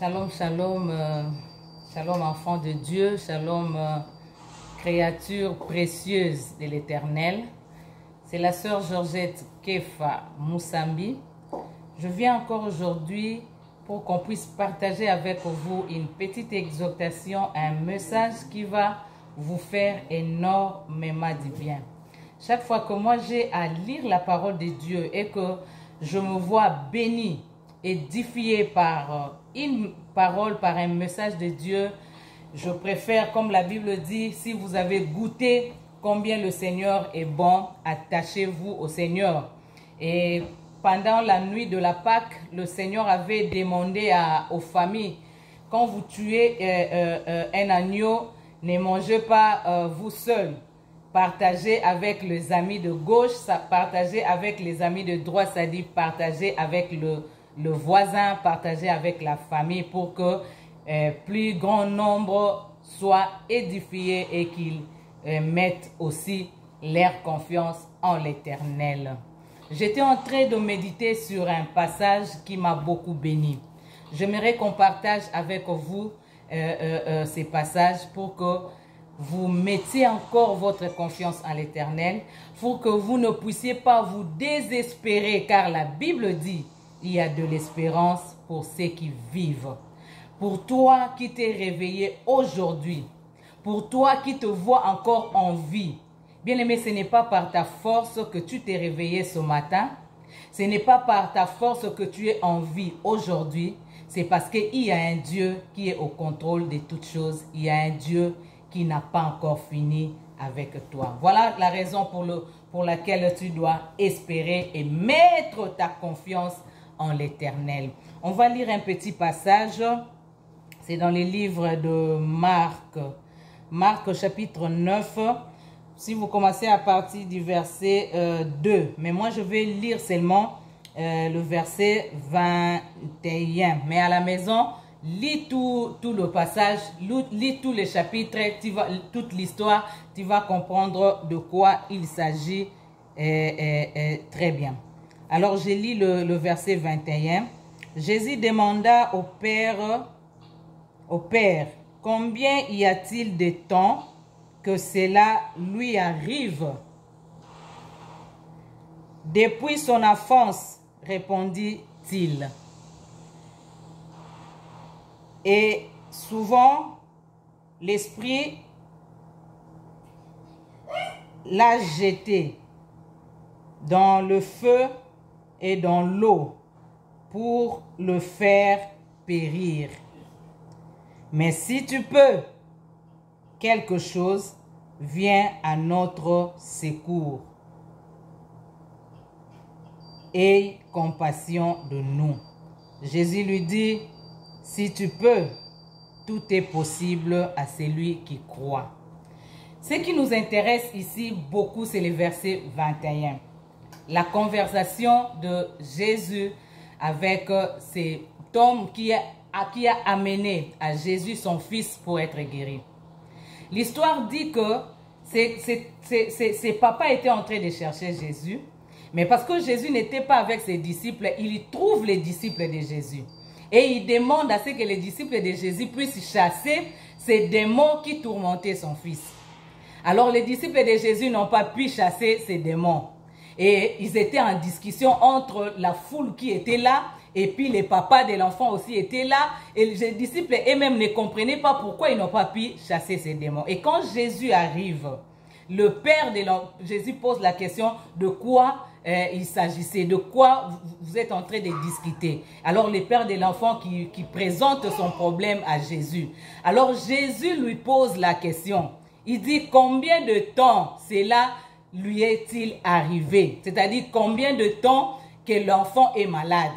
Shalom, shalom, shalom enfant de Dieu, shalom créature précieuse de l'Éternel. C'est la sœur Georgette Kefa Moussambi. Je viens encore aujourd'hui pour qu'on puisse partager avec vous une petite exhortation, un message qui va vous faire énormément du bien. Chaque fois que moi j'ai à lire la parole de Dieu et que je me vois béni, édifié par une parole, par un message de Dieu, je préfère, comme la Bible dit, si vous avez goûté combien le Seigneur est bon, attachez-vous au Seigneur. Et pendant la nuit de la Pâque, le Seigneur avait demandé aux familles, quand vous tuez un agneau, ne mangez pas vous seul. Partagez avec les amis de gauche, partagez avec les amis de droite, c'est-à-dire partagez avec le voisin, partagez avec la famille pour que plus grand nombre soient édifiés et qu'ils mettent aussi leur confiance en l'Éternel. J'étais en train de méditer sur un passage qui m'a beaucoup béni. J'aimerais qu'on partage avec vous ces passages pour que vous mettiez encore votre confiance en l'Éternel, pour que vous ne puissiez pas vous désespérer, car la Bible dit il y a de l'espérance pour ceux qui vivent. Pour toi qui t'es réveillé aujourd'hui, pour toi qui te vois encore en vie, bien-aimé, ce n'est pas par ta force que tu t'es réveillé ce matin, ce n'est pas par ta force que tu es en vie aujourd'hui, c'est parce qu'il y a un Dieu qui est au contrôle de toutes choses, il y a un Dieu qui n'a pas encore fini avec toi. Voilà la raison pour laquelle tu dois espérer et mettre ta confiance en l'Éternel. On va lire un petit passage. C'est dans les livres de Marc. Marc chapitre 9. Si vous commencez à partir du verset 2. Mais moi je vais lire seulement le verset 21. Mais à la maison, lis tout le passage, lis tous les chapitres, toute l'histoire, tu vas comprendre de quoi il s'agit très bien. Alors, je lis le verset 21. Jésus demanda au Père, combien y a-t-il de temps que cela lui arrive? Depuis son enfance, répondit-il. Et souvent, l'Esprit l'a jeté dans le feu et dans l'eau pour le faire périr. Mais si tu peux, quelque chose vient à notre secours. Aie compassion de nous. Jésus lui dit, si tu peux, tout est possible à celui qui croit. Ce qui nous intéresse ici beaucoup, c'est le verset 21. La conversation de Jésus avec cet homme qui a amené à Jésus son fils pour être guéri. L'histoire dit que ses papas étaient en train de chercher Jésus, mais parce que Jésus n'était pas avec ses disciples, il y trouve les disciples de Jésus. Et il demande à ce que les disciples de Jésus puissent chasser ces démons qui tourmentaient son fils. Alors les disciples de Jésus n'ont pas pu chasser ces démons. Et ils étaient en discussion entre la foule qui était là, et puis les papas de l'enfant aussi étaient là. Et les disciples eux-mêmes ne comprenaient pas pourquoi ils n'ont pas pu chasser ces démons. Et quand Jésus arrive, le père de l'enfant, Jésus pose la question de quoi il s'agissait, de quoi vous êtes en train de discuter. Alors le père de l'enfant qui présente son problème à Jésus. Alors Jésus lui pose la question. Il dit combien de temps cela lui est-il arrivé? C'est-à-dire combien de temps que l'enfant est malade?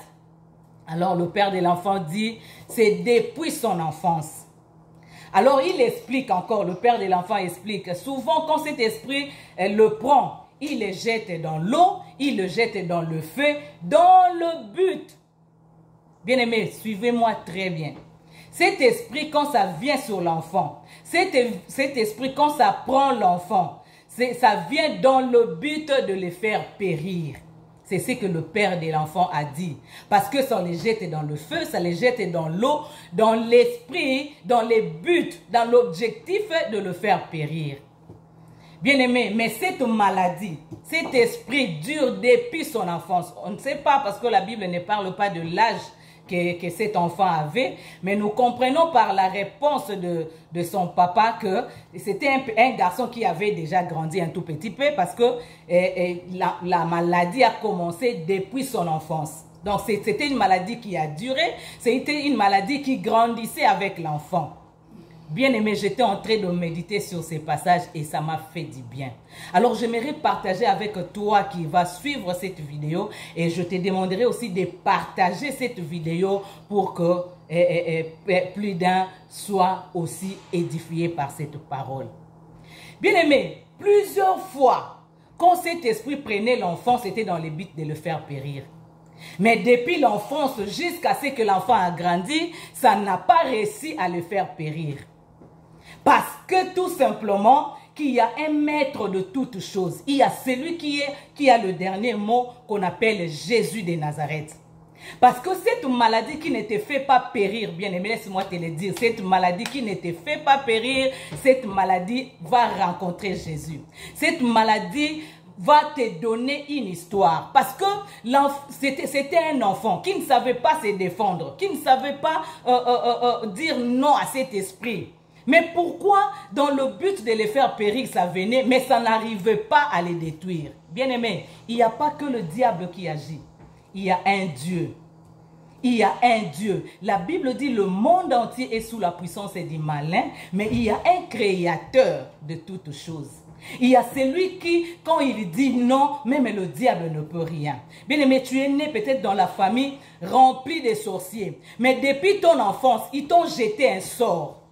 Alors le père de l'enfant dit c'est depuis son enfance. Alors il explique encore, le père de l'enfant explique, souvent quand cet esprit le prend, il le jette dans l'eau, il le jette dans le feu, dans le but. Bien-aimé, suivez-moi très bien. Cet esprit, quand ça vient sur l'enfant, cet esprit, quand ça prend l'enfant, ça vient dans le but de le faire périr. C'est ce que le père de l'enfant a dit. Parce que ça les jette dans le feu, ça les jette dans l'eau, dans l'esprit, dans les buts, dans l'objectif de le faire périr. Bien-aimé, mais cette maladie, cet esprit dure depuis son enfance. On ne sait pas parce que la Bible ne parle pas de l'âge que cet enfant avait, mais nous comprenons par la réponse de son papa que c'était un garçon qui avait déjà grandi un tout petit peu parce que la maladie a commencé depuis son enfance. Donc c'était une maladie qui a duré, c'était une maladie qui grandissait avec l'enfant. Bien-aimé, j'étais en train de méditer sur ces passages et ça m'a fait du bien. Alors, j'aimerais partager avec toi qui va suivre cette vidéo et je te demanderai aussi de partager cette vidéo pour que plus d'un soit aussi édifié par cette parole. Bien-aimé, plusieurs fois, quand cet esprit prenait l'enfant, c'était dans le but de le faire périr. Mais depuis l'enfance jusqu'à ce que l'enfant a grandi, ça n'a pas réussi à le faire périr. Parce que tout simplement, qu'il y a un maître de toutes choses. Il y a celui qui a le dernier mot qu'on appelle Jésus de Nazareth. Parce que cette maladie qui ne te fait pas périr, bien aimé, laisse-moi te le dire, cette maladie qui ne te fait pas périr, cette maladie va rencontrer Jésus. Cette maladie va te donner une histoire. Parce que c'était un enfant qui ne savait pas se défendre, qui ne savait pas dire non à cet esprit. Mais pourquoi, dans le but de les faire périr, ça venait, mais ça n'arrivait pas à les détruire? Bien aimé, il n'y a pas que le diable qui agit. Il y a un Dieu. Il y a un Dieu. La Bible dit le monde entier est sous la puissance du malin, mais il y a un créateur de toutes choses. Il y a celui qui, quand il dit non, même le diable ne peut rien. Bien aimé, tu es né peut-être dans la famille remplie de sorciers, mais depuis ton enfance, ils t'ont jeté un sort.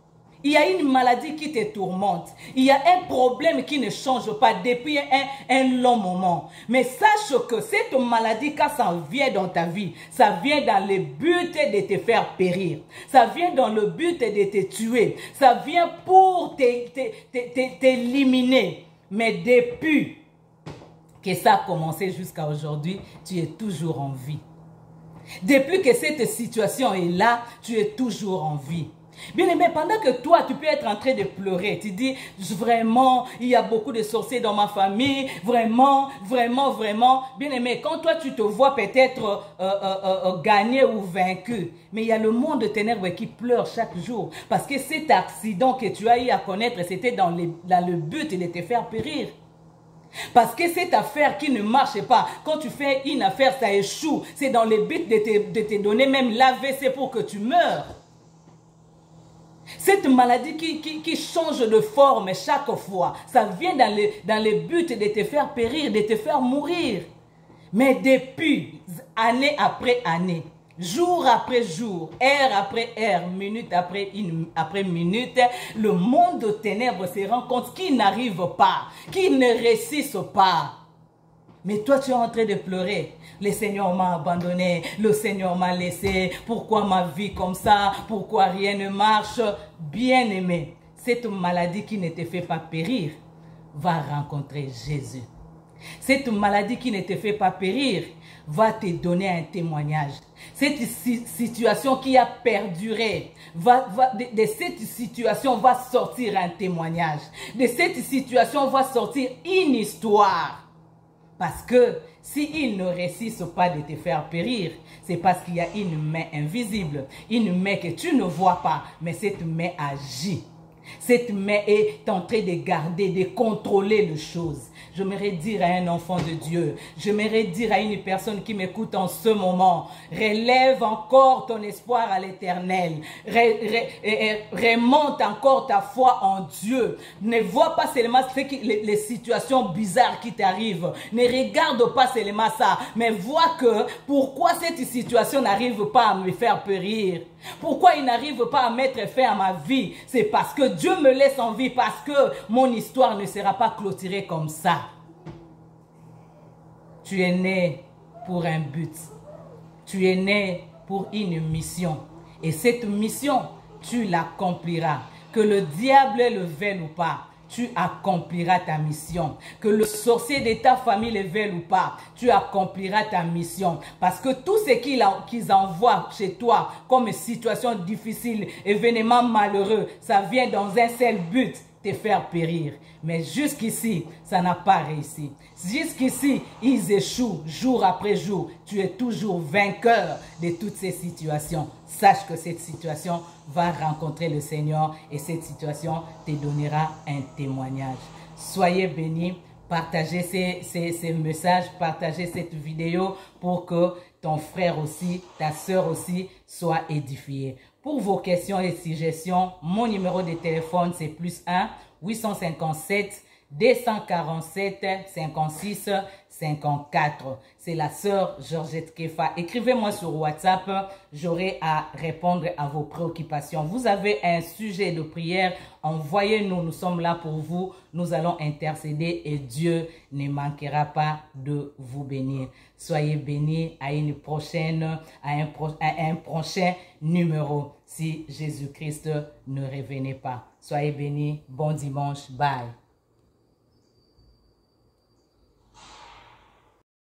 Il y a une maladie qui te tourmente. Il y a un problème qui ne change pas depuis un long moment. Mais sache que cette maladie, quand ça vient dans ta vie, ça vient dans le but de te faire périr. Ça vient dans le but de te tuer. Ça vient pour t'éliminer. Mais depuis que ça a commencé jusqu'à aujourd'hui, tu es toujours en vie. Depuis que cette situation est là, tu es toujours en vie. Bien aimé, pendant que toi, tu peux être en train de pleurer, tu dis, vraiment, il y a beaucoup de sorciers dans ma famille, vraiment, vraiment, vraiment. Bien aimé, quand toi, tu te vois peut-être gagné ou vaincu, mais il y a le monde de ténèbres qui pleure chaque jour. Parce que cet accident que tu as eu à connaître, c'était dans le but de te faire périr. Parce que cette affaire qui ne marche pas, quand tu fais une affaire, ça échoue. C'est dans le but de te donner même l'AVC pour que tu meurs. Cette maladie qui change de forme chaque fois, ça vient dans le but de te faire périr, de te faire mourir. Mais depuis année après année, jour après jour, heure après heure, minute après minute, le monde de ténèbres se rend compte qu'il n'arrive pas, qu'il ne réussisse pas. Mais toi, tu es en train de pleurer. Le Seigneur m'a abandonné, le Seigneur m'a laissé. Pourquoi ma vie comme ça? Pourquoi rien ne marche? Bien-aimé, cette maladie qui ne te fait pas périr va rencontrer Jésus. Cette maladie qui ne te fait pas périr va te donner un témoignage. Cette situation qui a perduré, de cette situation va sortir un témoignage. De cette situation va sortir une histoire. Parce que s'ils ne réussissent pas de te faire périr, c'est parce qu'il y a une main invisible, une main que tu ne vois pas, mais cette main agit. Cette main est en train de garder, de contrôler les choses. J'aimerais dire à un enfant de Dieu, j'aimerais dire à une personne qui m'écoute en ce moment, relève encore ton espoir à l'Éternel, remonte encore ta foi en Dieu. Ne vois pas seulement les situations bizarres qui t'arrivent, ne regarde pas seulement ça, mais vois que pourquoi cette situation n'arrive pas à me faire périr. Pourquoi il n'arrive pas à mettre fin à ma vie? C'est parce que Dieu me laisse en vie, parce que mon histoire ne sera pas clôturée comme ça. Tu es né pour un but. Tu es né pour une mission. Et cette mission, tu l'accompliras. Que le diable le veuille ou pas, tu accompliras ta mission. Que le sorcier de ta famille le veuille ou pas, tu accompliras ta mission. Parce que tout ce qu'ils envoient chez toi comme situation difficile, événement malheureux, ça vient dans un seul but, te faire périr. Mais jusqu'ici, ça n'a pas réussi. Jusqu'ici, ils échouent jour après jour. Tu es toujours vainqueur de toutes ces situations. Sache que cette situation va rencontrer le Seigneur et cette situation te donnera un témoignage. Soyez bénis. Partagez ces messages, partagez cette vidéo pour que ton frère aussi, ta soeur aussi soit édifié. Pour vos questions et suggestions, mon numéro de téléphone c'est +1 857 247 56 54. C'est la sœur Georgette Kefa. Écrivez-moi sur WhatsApp, j'aurai à répondre à vos préoccupations. Vous avez un sujet de prière, envoyez-nous, nous sommes là pour vous. Nous allons intercéder et Dieu ne manquera pas de vous bénir. Soyez bénis à une prochaine, à un prochain numéro si Jésus-Christ ne revenait pas. Soyez bénis, bon dimanche, bye.